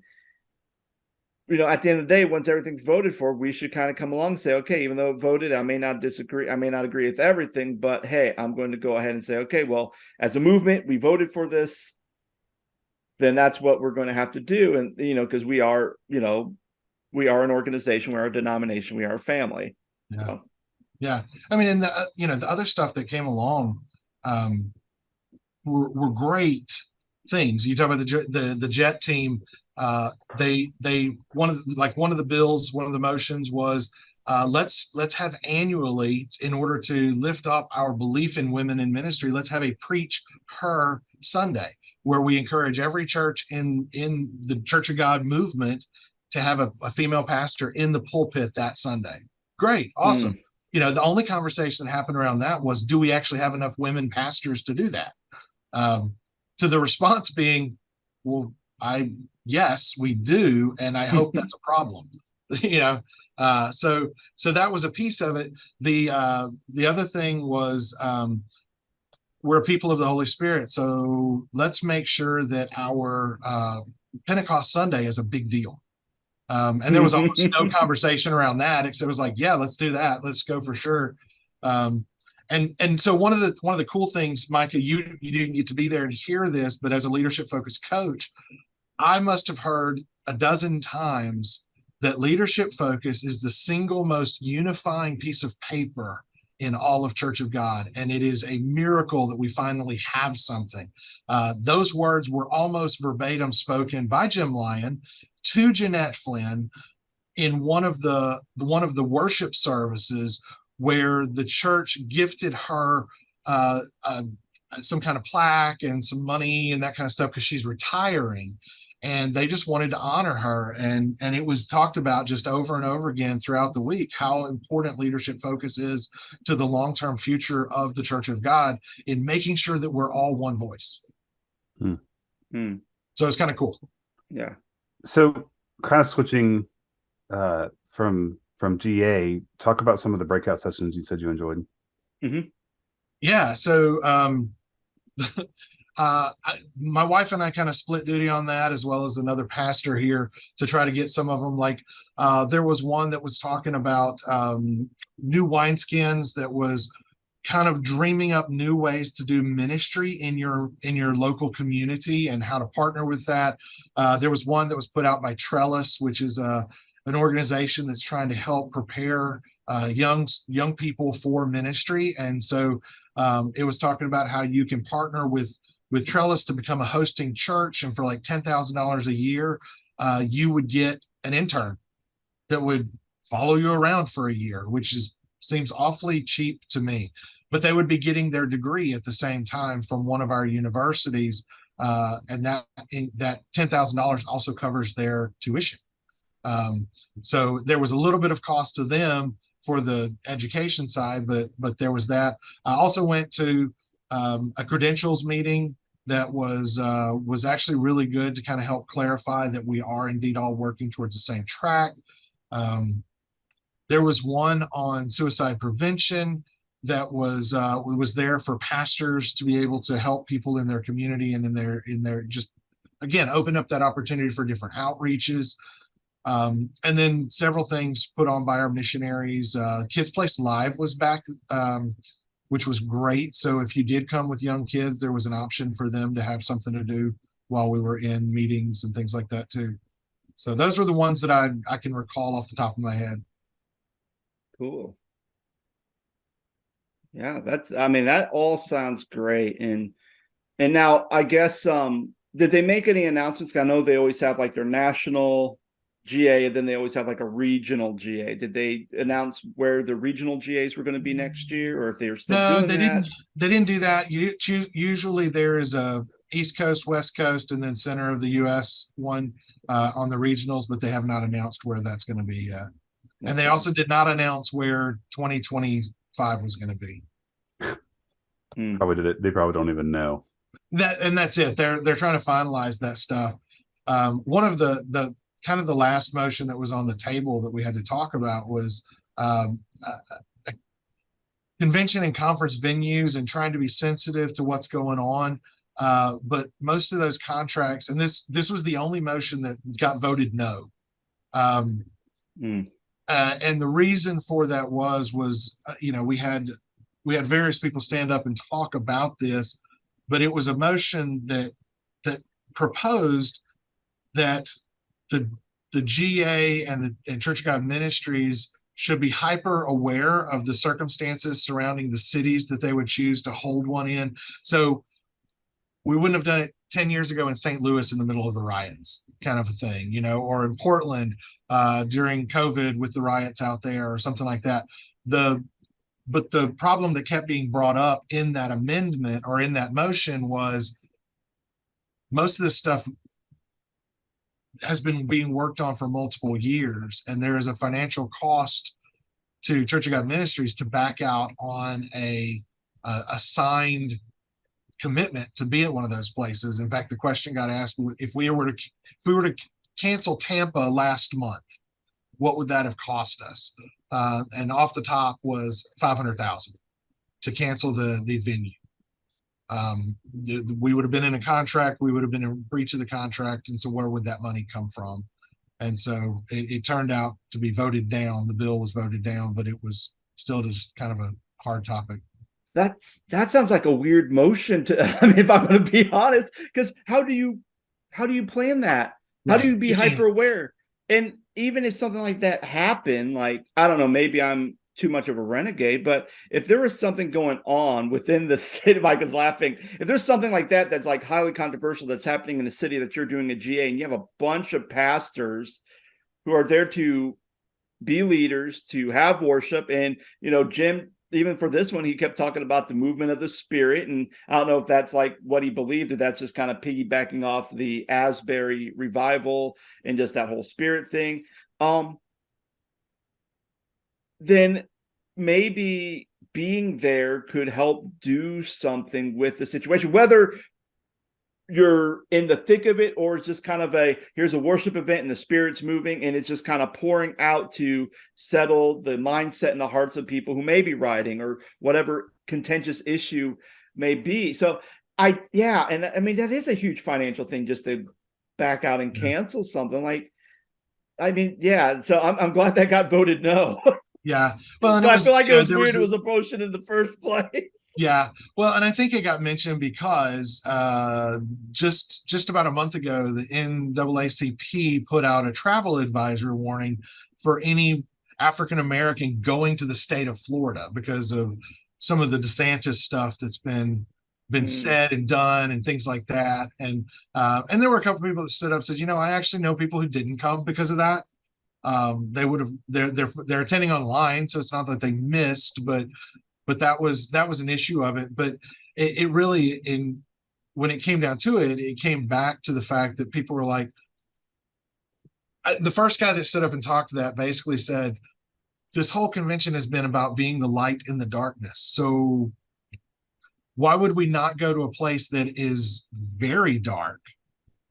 at the end of the day, once everything's voted for, we should kind of come along and say, okay, even though it voted, I may not disagree, I may not agree with everything, but hey, I'm going to go ahead and say, okay, well, as a movement, we voted for this, then that's what we're going to have to do. And, because we are an organization, we are a denomination, we are a family. Yeah. So. Yeah. I mean, and the other stuff that came along were great things. You talk about the jet team. They one of the bills, one of the motions was let's have annually, in order to lift up our belief in women in ministry, let's have a Preach Her Sunday, where we encourage every church in the Church of God movement to have a female pastor in the pulpit that Sunday. Great, awesome. The only conversation that happened around that was, do we actually have enough women pastors to do that? To the response being, well, yes, we do, and I hope that's a problem. So that was a piece of it. The other thing was, we're people of the Holy Spirit, so let's make sure that our Pentecost Sunday is a big deal. And there was almost no conversation around that, except it was like, yeah, let's do that. Let's go for sure. And so one of the cool things, Micah, you didn't get to be there and hear this, but as a leadership focused coach, I must have heard a dozen times that leadership focus is the single most unifying piece of paper in all of Church of God. And it is a miracle that we finally have something. Those words were almost verbatim spoken by Jim Lyon to Jeanette Flynn in one of the worship services, where the church gifted her some kind of plaque and some money and that kind of stuff, because she's retiring, and they just wanted to honor her. And it was talked about just over and over again throughout the week, how important leadership focus is to the long-term future of the Church of God in making sure that we're all one voice. So it's kind of cool. Yeah. So kind of switching from GA, talk about some of the breakout sessions you said you enjoyed. Yeah. So my wife and I kind of split duty on that, as well as another pastor here, to try to get some of them. Like there was one that was talking about new wineskins, that was kind of dreaming up new ways to do ministry in your local community and how to partner with that. There was one that was put out by Trellis, which is an organization that's trying to help prepare young people for ministry. And so it was talking about how you can partner with Trellis to become a hosting church, and for like $10,000 a year, you would get an intern that would follow you around for a year, which seems awfully cheap to me. But they would be getting their degree at the same time from one of our universities, and that $10,000 also covers their tuition. So there was a little bit of cost to them for the education side, but there was that. I also went to a credentials meeting that was actually really good, to kind of help clarify that we are indeed all working towards the same track. There was one on suicide prevention that was there for pastors to be able to help people in their community and in their just, again, open up that opportunity for different outreaches. And then several things put on by our missionaries. Kids Place Live was back, which was great. So if you did come with young kids, there was an option for them to have something to do while we were in meetings and things like that too. So those were the ones that I can recall off the top of my head. Cool. Yeah, that all sounds great. And now I guess did they make any announcements? I know they always have like their national GA, and then they always have like a regional GA. Did they announce where the regional GAs were going to be next year, or if they were still doing that? They didn't do that. Usually there is a East Coast, West Coast, and then center of the US one on the regionals, but they have not announced where that's going to be yet. Okay. And they also did not announce where 2025 was going to be. They probably don't even know. That's it. They're trying to finalize that stuff. One of the kind of the last motion that was on the table that we had to talk about was convention and conference venues and trying to be sensitive to what's going on. But most of those contracts, and this was the only motion that got voted no. And the reason for that was we had various people stand up and talk about this, but it was a motion that proposed that the GA and Church of God Ministries should be hyper aware of the circumstances surrounding the cities that they would choose to hold one in. So we wouldn't have done it 10 years ago in St. Louis in the middle of the riots, kind of a thing, or in Portland during COVID with the riots out there or something like that. But the problem that kept being brought up in that amendment or in that motion was most of this stuff has been being worked on for multiple years, and there is a financial cost to Church of God Ministries to back out on a signed commitment to be at one of those places. In fact, the question got asked, if we were to cancel Tampa last month, what would that have cost us? And off the top was $500,000 to cancel the venue. We would have been in a contract, we would have been in breach of the contract, and so where would that money come from? And so it turned out to be voted down. The bill was voted down, but it was still just kind of a hard topic. That sounds like a weird motion to, I mean, if I'm going to be honest, because how do you plan that? How do you be hyper aware? And even if something like that happened, like, I don't know, maybe I'm too much of a renegade, but if there was something going on within the city, Micah's laughing, if there's something like that that's like highly controversial that's happening in the city that you're doing a GA, and you have a bunch of pastors who are there to be leaders, to have worship, and Jim, even for this one, he kept talking about the movement of the Spirit, and I don't know if that's like what he believed, or that's just kind of piggybacking off the Asbury revival and just that whole Spirit thing. Then maybe being there could help do something with the situation, whether you're in the thick of it or it's just kind of here's a worship event and the Spirit's moving and it's just kind of pouring out to settle the mindset and the hearts of people who may be rioting or whatever contentious issue may be. So and I mean, that is a huge financial thing, just to back out and cancel something like, I mean, so I'm glad that got voted no. Yeah. Well, and I feel like it was weird it was a motion in the first place. Yeah. Well, and I think it got mentioned because just about a month ago, the NAACP put out a travel advisory warning for any African American going to the state of Florida because of some of the DeSantis stuff that's been said and done and things like that. And there were a couple of people that stood up and said, I actually know people who didn't come because of that. They would have, they're attending online, so it's not that they missed, but that was an issue of it. But it really, when it came down to it, it came back to the fact that people were like, the first guy that stood up and talked to that basically said, this whole convention has been about being the light in the darkness. So why would we not go to a place that is very dark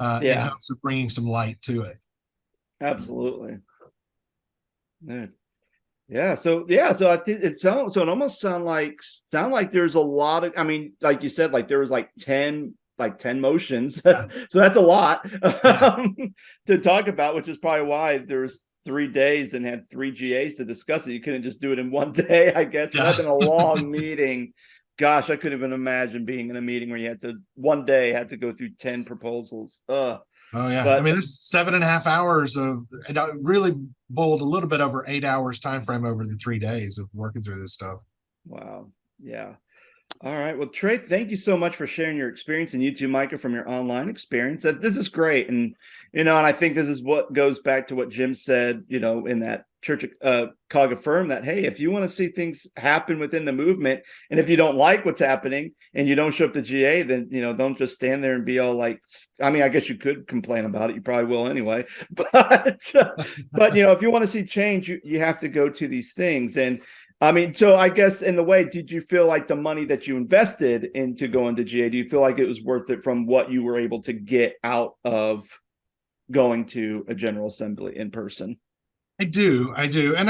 in hopes of bringing some light to it? Absolutely. So I think it almost sound like there's a lot of, I mean, like you said, like there was like 10 motions. So that's a lot to talk about, which is probably why there's 3 days and had 3 GAs to discuss it. You couldn't just do it in one day, I guess. It had been a long meeting. Gosh, I couldn't even imagine being in a meeting where you had to go through 10 proposals. Oh yeah, I mean, this 7.5 hours of, it really bowled a little bit over 8 hours time frame over the 3 days of working through this stuff. Wow. Yeah. All right. Well, Trey, thank you so much for sharing your experience, and you too, Micah, from your online experience. This is great. And, and I think this is what goes back to what Jim said, in that church cog affirm that, hey, if you want to see things happen within the movement, and if you don't like what's happening and you don't show up to GA, then, don't just stand there and be all like, I mean, I guess you could complain about it. You probably will anyway. But if you want to see change, you have to go to these things. And I mean, so I guess in the way, did you feel like the money that you invested into going to GA, do you feel like it was worth it from what you were able to get out of going to a General Assembly in person? I do, and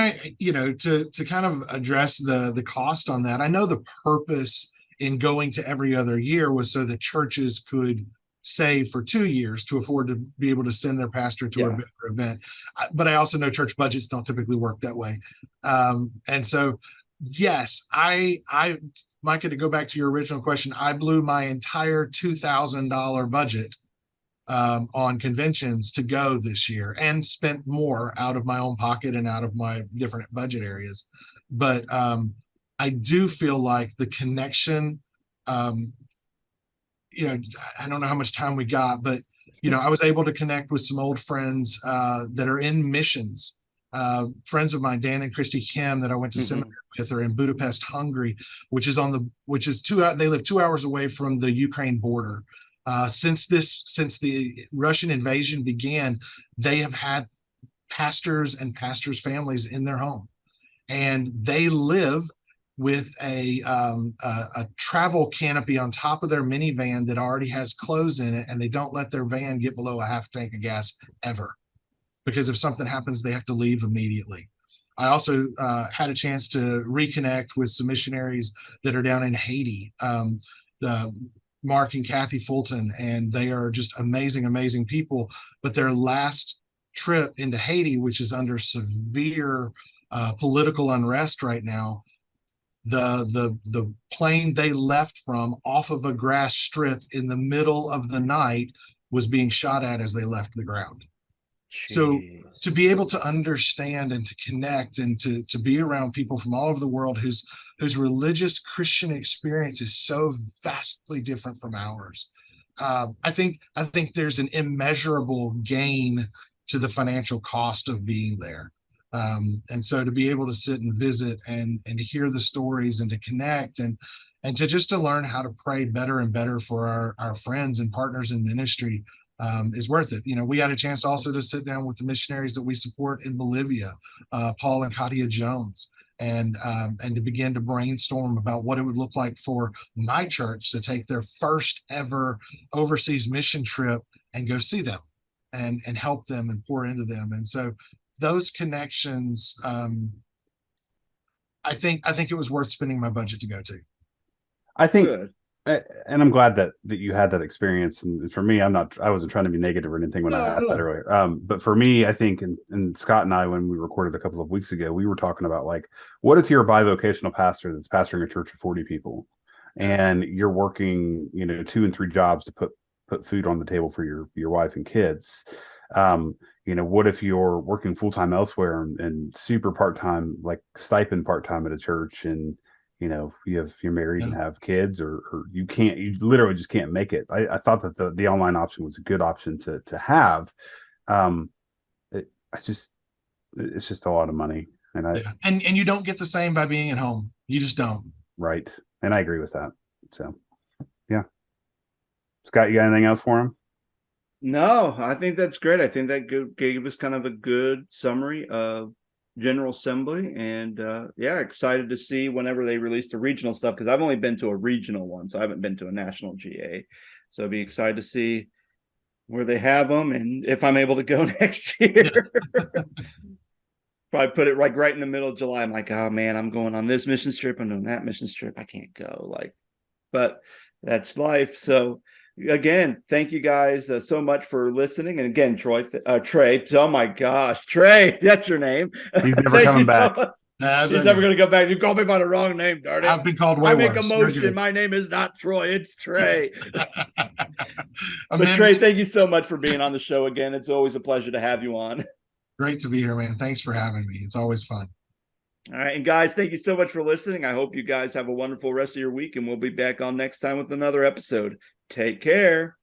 to kind of address the cost on that. I know the purpose in going to every other year was so that churches could save for 2 years to afford to be able to send their pastor to a Yeah. bigger event. But I also know church budgets don't typically work that way, and so yes, Micah, to go back to your original question, I blew my entire $2,000 budget on conventions to go this year and spent more out of my own pocket and out of my different budget areas. But I do feel like the connection, um, I don't know how much time we got, but, I was able to connect with some old friends that are in missions. Friends of mine, Dan and Christy Kim, that I went to seminary with, are in Budapest, Hungary, which is they live 2 hours away from the Ukraine border. Since the Russian invasion began, they have had pastors and pastors' families in their home, and they live with a travel canopy on top of their minivan that already has clothes in it, and they don't let their van get below a half tank of gas ever, because if something happens, they have to leave immediately. I also had a chance to reconnect with some missionaries that are down in Haiti. Mark and Kathy Fulton, and they are just amazing, amazing people. But their last trip into Haiti, which is under severe political unrest right now, the plane they left from off of a grass strip in the middle of the night was being shot at as they left the ground. So to be able to understand and to connect and to be around people from all over the world whose religious Christian experience is so vastly different from ours, I think there's an immeasurable gain to the financial cost of being there. And so to be able to sit and visit and to hear the stories and to connect and to learn how to pray better and better for our friends and partners in ministry is worth it. We had a chance also to sit down with the missionaries that we support in Bolivia, Paul and Katia Jones, and to begin to brainstorm about what it would look like for my church to take their first ever overseas mission trip and go see them and help them and pour into them. And so those connections, I think it was worth spending my budget to go to. I think, Good. and I'm glad that you had that experience. And for me, I wasn't trying to be negative or anything when I asked that earlier. But for me, I think, and Scott and I, when we recorded a couple of weeks ago, we were talking about, like, what if you're a bivocational pastor that's pastoring a church of 40 people, and you're working, 2 and 3 jobs to put food on the table for your wife and kids. What if you're working full-time elsewhere and super part-time, like stipend part-time at a church, and you're married and have kids, or you literally just can't make it. I thought that the online option was a good option to have. It's just a lot of money, and you don't get the same by being at home. You just don't. Right. And I agree with that. So yeah. Scott, you got anything else for him? No, I think that's great. I think that gave us kind of a good summary of General Assembly, and excited to see whenever they release the regional stuff, because I've only been to a regional one, so I haven't been to a national GA. So I'd be excited to see where they have them and if I'm able to go next year. Probably put it right in the middle of July. I'm like, oh man, I'm going on this mission trip, I'm doing that mission trip, I can't go. But that's life. So again, thank you guys so much for listening. And again, Trey, oh my gosh, Trey, that's your name. He's never coming back. He's never going to go back. You called me by the wrong name, darn it. I've been called way I make worse. a motion. My name is not Troy, it's Trey. But Trey, thank you so much for being on the show again. It's always a pleasure to have you on. Great to be here, man. Thanks for having me. It's always fun. All right. And guys, thank you so much for listening. I hope you guys have a wonderful rest of your week, and we'll be back on next time with another episode. Take care.